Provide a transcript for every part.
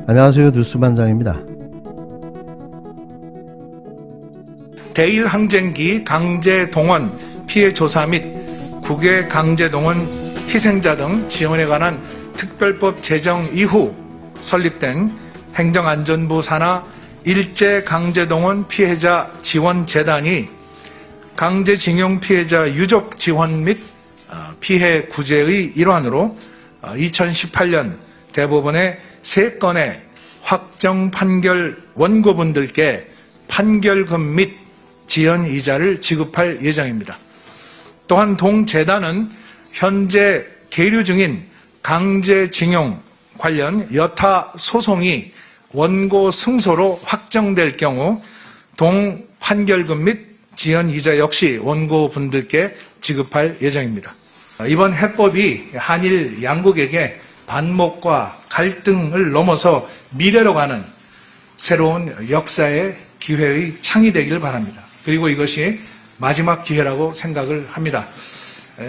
안녕하세요. 뉴스반장입니다. 대일항쟁기 강제동원 피해 조사 및 국외 강제동원 희생자 등 지원에 관한 특별법 제정 이후 설립된 행정안전부 산하 일제강제동원 피해자 지원재단이 강제징용 피해자 유족 지원 및 피해 구제의 일환으로 2018년 대법원의 3건의 확정 판결 원고분들께 판결금 및 지연이자를 지급할 예정입니다. 또한 동재단은 현재 계류 중인 강제징용 관련 여타 소송이 원고 승소로 확정될 경우 동 판결금 및 지연이자 역시 원고분들께 지급할 예정입니다. 이번 해법이 한일 양국에게 반목과 갈등을 넘어서 미래로 가는 새로운 역사의 기회의 창이 되기를 바랍니다. 그리고 이것이 마지막 기회라고 생각을 합니다.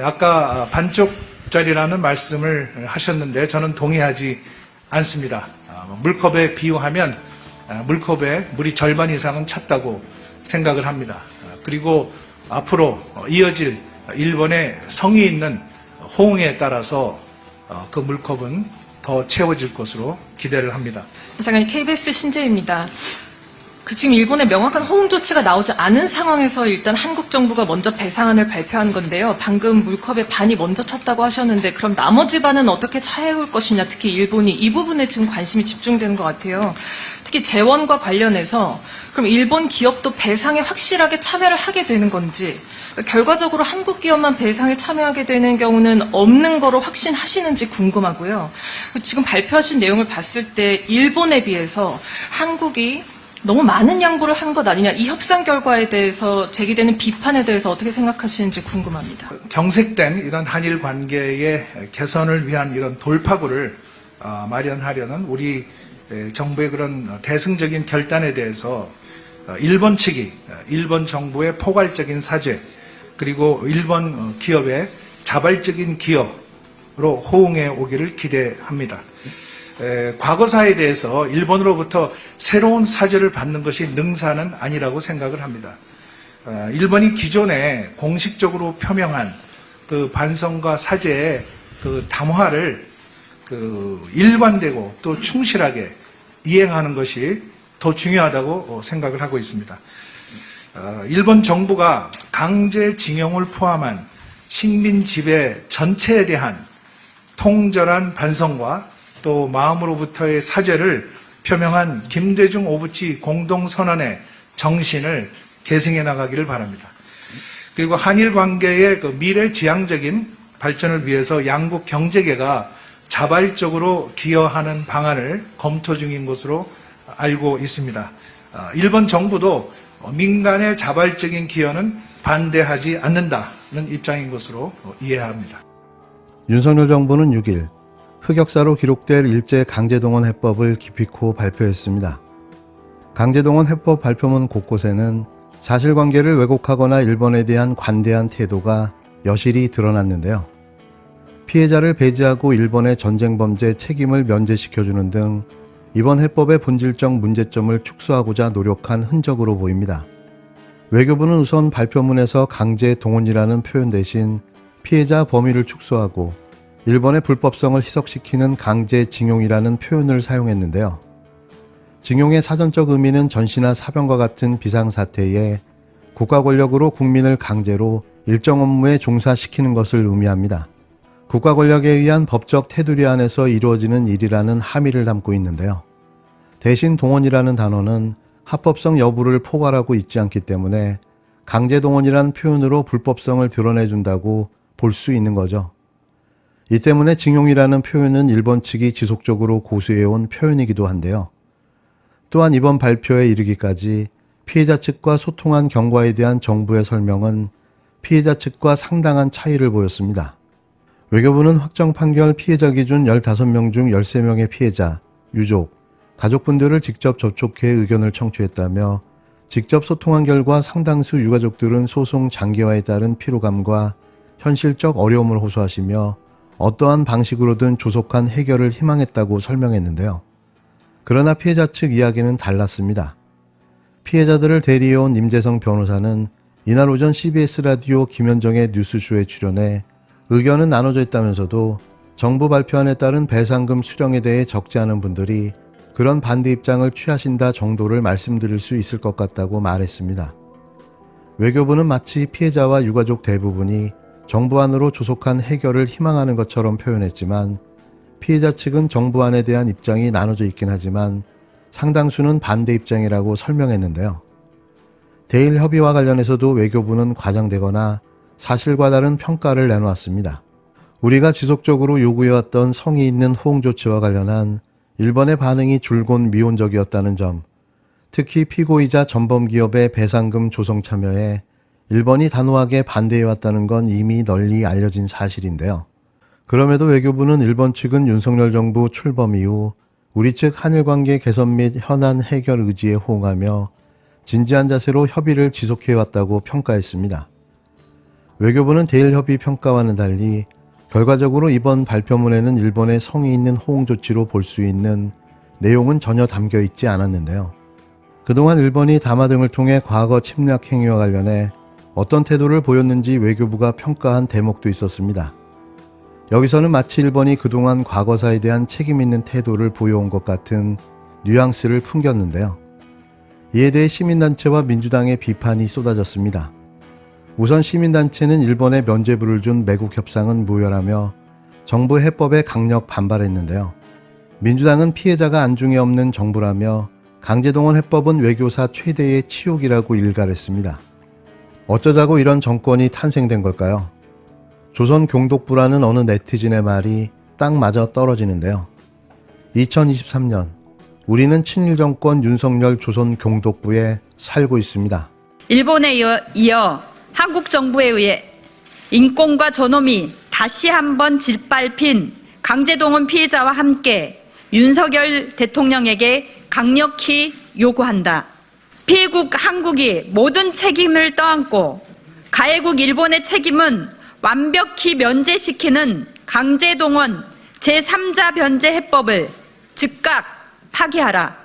아까 반쪽짜리라는 말씀을 하셨는데 저는 동의하지 않습니다. 물컵에 비유하면 물컵에 물이 절반 이상은 찼다고 생각을 합니다. 그리고 앞으로 이어질 일본의 성의 있는 호응에 따라서 그 물컵은 더 채워질 것으로 기대를 합니다. 장관님, KBS 신재입니다. 지금 일본의 명확한 호응 조치가 나오지 않은 상황에서 일단 한국 정부가 먼저 배상안을 발표한 건데요. 방금 물컵의 반이 먼저 찼다고 하셨는데 그럼 나머지 반은 어떻게 차해올 것이냐, 특히 일본이 이 부분에 지금 관심이 집중되는 것 같아요. 특히 재원과 관련해서 그럼 일본 기업도 배상에 확실하게 참여를 하게 되는 건지, 결과적으로 한국 기업만 배상에 참여하게 되는 경우는 없는 거로 확신하시는지 궁금하고요. 지금 발표하신 내용을 봤을 때 일본에 비해서 한국이 너무 많은 양보를 한 것 아니냐, 이 협상 결과에 대해서 제기되는 비판에 대해서 어떻게 생각하시는지 궁금합니다. 경색된 이런 한일 관계의 개선을 위한 이런 돌파구를 마련하려는 우리 정부의 그런 대승적인 결단에 대해서 일본 측이 일본 정부의 포괄적인 사죄, 그리고 일본 기업의 자발적인 기여로 호응해 오기를 기대합니다. 과거사에 대해서 일본으로부터 새로운 사죄를 받는 것이 능사는 아니라고 생각을 합니다. 일본이 기존에 공식적으로 표명한 그 반성과 사죄의 그 담화를 일관되고 또 충실하게 이행하는 것이 더 중요하다고 생각을 하고 있습니다. 일본 정부가 강제징용을 포함한 식민 지배 전체에 대한 통절한 반성과 또 마음으로부터의 사죄를 표명한 김대중 오부치 공동선언의 정신을 계승해 나가기를 바랍니다. 그리고 한일 관계의 그 미래지향적인 발전을 위해서 양국 경제계가 자발적으로 기여하는 방안을 검토 중인 것으로 알고 있습니다. 일본 정부도 민간의 자발적인 기여는 반대하지 않는다는 입장인 것으로 이해합니다. 윤석열 정부는 6일 흑역사로 기록될 일제 강제동원 해법을 기필코 발표했습니다. 강제동원 해법 발표문 곳곳에는 사실관계를 왜곡하거나 일본에 대한 관대한 태도가 여실히 드러났는데요. 피해자를 배제하고 일본의 전쟁범죄 책임을 면제시켜주는 등 이번 해법의 본질적 문제점을 축소하고자 노력한 흔적으로 보입니다. 외교부는 우선 발표문에서 강제동원이라는 표현 대신 피해자 범위를 축소하고 일본의 불법성을 희석시키는 강제징용이라는 표현을 사용했는데요. 징용의 사전적 의미는 전시나 사병과 같은 비상사태에 국가 권력으로 국민을 강제로 일정 업무에 종사시키는 것을 의미합니다. 국가 권력에 의한 법적 테두리 안에서 이루어지는 일이라는 함의를 담고 있는데요. 대신 동원이라는 단어는 합법성 여부를 포괄하고 있지 않기 때문에 강제동원이라는 표현으로 불법성을 드러내준다고 볼 수 있는 거죠. 이 때문에 징용이라는 표현은 일본 측이 지속적으로 고수해온 표현이기도 한데요. 또한 이번 발표에 이르기까지 피해자 측과 소통한 경과에 대한 정부의 설명은 피해자 측과 상당한 차이를 보였습니다. 외교부는 확정 판결 피해자 기준 15명 중 13명의 피해자, 유족, 가족분들을 직접 접촉해 의견을 청취했다며 직접 소통한 결과 상당수 유가족들은 소송 장기화에 따른 피로감과 현실적 어려움을 호소하시며 어떠한 방식으로든 조속한 해결을 희망했다고 설명했는데요. 그러나 피해자 측 이야기는 달랐습니다. 피해자들을 대리해온 임재성 변호사는 이날 오전 CBS 라디오 김현정의 뉴스쇼에 출연해 의견은 나눠져 있다면서도 정부 발표안에 따른 배상금 수령에 대해 적지 않은 분들이 그런 반대 입장을 취하신다 정도를 말씀드릴 수 있을 것 같다고 말했습니다. 외교부는 마치 피해자와 유가족 대부분이 정부안으로 조속한 해결을 희망하는 것처럼 표현했지만 피해자 측은 정부안에 대한 입장이 나눠져 있긴 하지만 상당수는 반대 입장이라고 설명했는데요. 대일 협의와 관련해서도 외교부는 과장되거나 사실과 다른 평가를 내놓았습니다. 우리가 지속적으로 요구해왔던 성의 있는 호응 조치와 관련한 일본의 반응이 줄곧 미온적이었다는 점, 특히 피고이자 전범기업의 배상금 조성 참여에 일본이 단호하게 반대해왔다는 건 이미 널리 알려진 사실인데요. 그럼에도 외교부는 일본 측은 윤석열 정부 출범 이후 우리 측 한일관계 개선 및 현안 해결 의지에 호응하며 진지한 자세로 협의를 지속해왔다고 평가했습니다. 외교부는 대일협의 평가와는 달리 결과적으로 이번 발표문에는 일본의 성의 있는 호응 조치로 볼 수 있는 내용은 전혀 담겨 있지 않았는데요. 그동안 일본이 담화 등을 통해 과거 침략 행위와 관련해 어떤 태도를 보였는지 외교부가 평가한 대목도 있었습니다. 여기서는 마치 일본이 그동안 과거사에 대한 책임 있는 태도를 보여온 것 같은 뉘앙스를 풍겼는데요. 이에 대해 시민단체와 민주당의 비판이 쏟아졌습니다. 우선 시민단체는 일본에 면죄부를 준 매국 협상은 무효라며 정부 해법에 강력 반발했는데요. 민주당은 피해자가 안중에 없는 정부라며 강제동원 해법은 외교사 최대의 치욕이라고 일갈했습니다. 어쩌자고 이런 정권이 탄생된 걸까요? 조선 경독부라는 어느 네티즌의 말이 딱 맞아 떨어지는데요. 2023년 우리는 친일 정권 윤석열 조선 경독부에 살고 있습니다. 일본에 이어 한국 정부에 의해 인권과 존엄이 다시 한번 짓밟힌 강제동원 피해자와 함께 윤석열 대통령에게 강력히 요구한다. 피해국 한국이 모든 책임을 떠안고 가해국 일본의 책임은 완벽히 면제시키는 강제동원 제3자 변제 해법을 즉각 파기하라.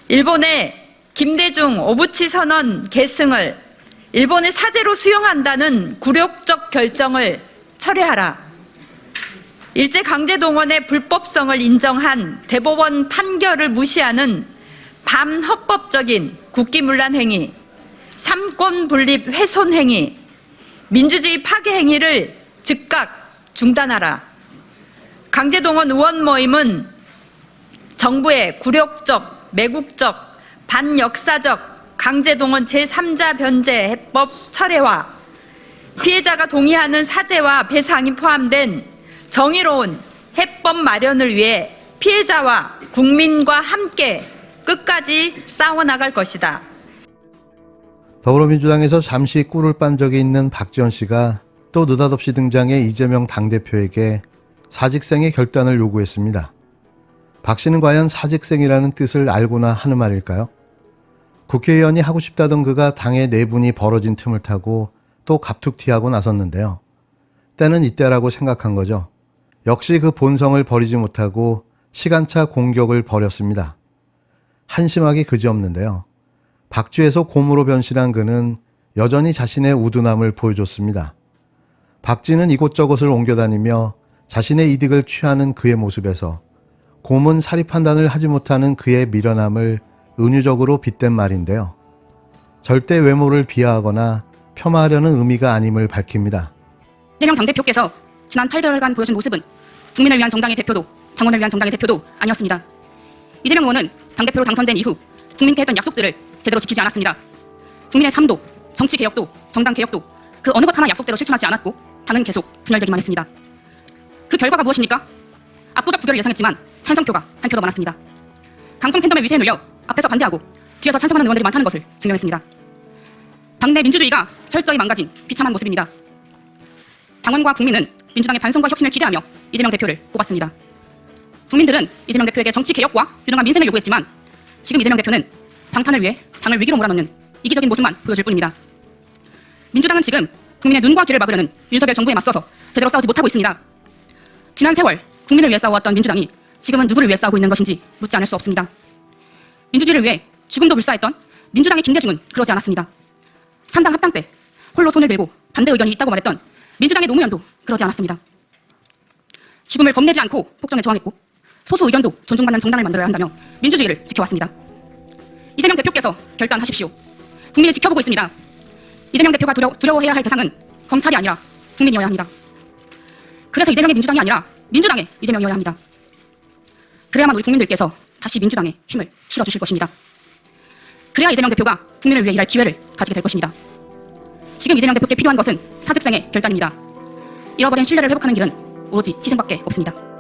일본의 김대중 오부치 선언 계승을 일본의 사제로 수용한다는 굴욕적 결정을 철회하라. 일제 강제동원의 불법성을 인정한 대법원 판결을 무시하는 반헌법적인 국기문란 행위, 삼권 분립 훼손 행위, 민주주의 파괴 행위를 즉각 중단하라. 강제동원 의원 모임은 정부의 굴욕적, 매국적, 반역사적 강제동원 제3자 변제 해법 철회와 피해자가 동의하는 사죄와 배상이 포함된 정의로운 해법 마련을 위해 피해자와 국민과 함께 끝까지 싸워나갈 것이다. 더불어민주당에서 잠시 꿀을 빤 적이 있는 박지원 씨가 또 느닷없이 등장해 이재명 당대표에게 사직생의 결단을 요구했습니다. 박 씨는 과연 사직생이라는 뜻을 알고나 하는 말일까요? 국회의원이 하고 싶다던 그가 당의 내분이 벌어진 틈을 타고 또 갑툭튀하고 나섰는데요. 때는 이때라고 생각한 거죠. 역시 그 본성을 버리지 못하고 시간차 공격을 벌였습니다. 한심하기 그지없는데요. 박쥐에서 곰으로 변신한 그는 여전히 자신의 우둔함을 보여줬습니다. 박쥐는 이곳저곳을 옮겨다니며 자신의 이득을 취하는 그의 모습에서 곰은 사리 판단을 하지 못하는 그의 미련함을 은유적으로 빗댄 말인데요. 절대 외모를 비하하거나 폄하하려는 의미가 아님을 밝힙니다. 이재명 당대표께서 지난 8개월간 보여준 모습은 국민을 위한 정당의 대표도 당원을 위한 정당의 대표도 아니었습니다. 이재명 의원은 당대표로 당선된 이후 국민께 했던 약속들을 제대로 지키지 않았습니다. 국민의 삶도, 정치개혁도, 정당개혁도 그 어느 것 하나 약속대로 실천하지 않았고 당은 계속 분열되기만 했습니다. 그 결과가 무엇입니까? 압도적 부결을 예상했지만 찬성표가 한 표도 많았습니다. 강성 팬덤의 위세에 눌려 앞에서 반대하고 뒤에서 찬성하는 의원들이 많다는 것을 증명했습니다. 당내 민주주의가 철저히 망가진 비참한 모습입니다. 당원과 국민은 민주당의 반성과 혁신을 기대하며 이재명 대표를 뽑았습니다. 국민들은 이재명 대표에게 정치 개혁과 유능한 민생을 요구했지만 지금 이재명 대표는 방탄을 위해 당을 위기로 몰아넣는 이기적인 모습만 보여줄 뿐입니다. 민주당은 지금 국민의 눈과 귀를 막으려는 윤석열 정부에 맞서서 제대로 싸우지 못하고 있습니다. 지난 세월 국민을 위해 싸워왔던 민주당이 지금은 누구를 위해 싸우고 있는 것인지 묻지 않을 수 없습니다. 민주주의를 위해 죽음도 불사했던 민주당의 김대중은 그러지 않았습니다. 3당 합당 때 홀로 손을 들고 반대 의견이 있다고 말했던 민주당의 노무현도 그러지 않았습니다. 죽음을 겁내지 않고 폭정에 저항했고 소수 의견도 존중받는 정당을 만들어야 한다며 민주주의를 지켜왔습니다. 이재명 대표께서 결단하십시오. 국민이 지켜보고 있습니다. 이재명 대표가 두려워해야 할 대상은 검찰이 아니라 국민이어야 합니다. 그래서 이재명의 민주당이 아니라 민주당의 이재명이어야 합니다. 그래야만 우리 국민들께서 다시 민주당에 힘을 실어주실 것입니다. 그래야 이재명 대표가 국민을 위해 일할 기회를 가지게 될 것입니다. 지금 이재명 대표께 필요한 것은 사직생의 결단입니다. 잃어버린 신뢰를 회복하는 길은 오로지 희생밖에 없습니다.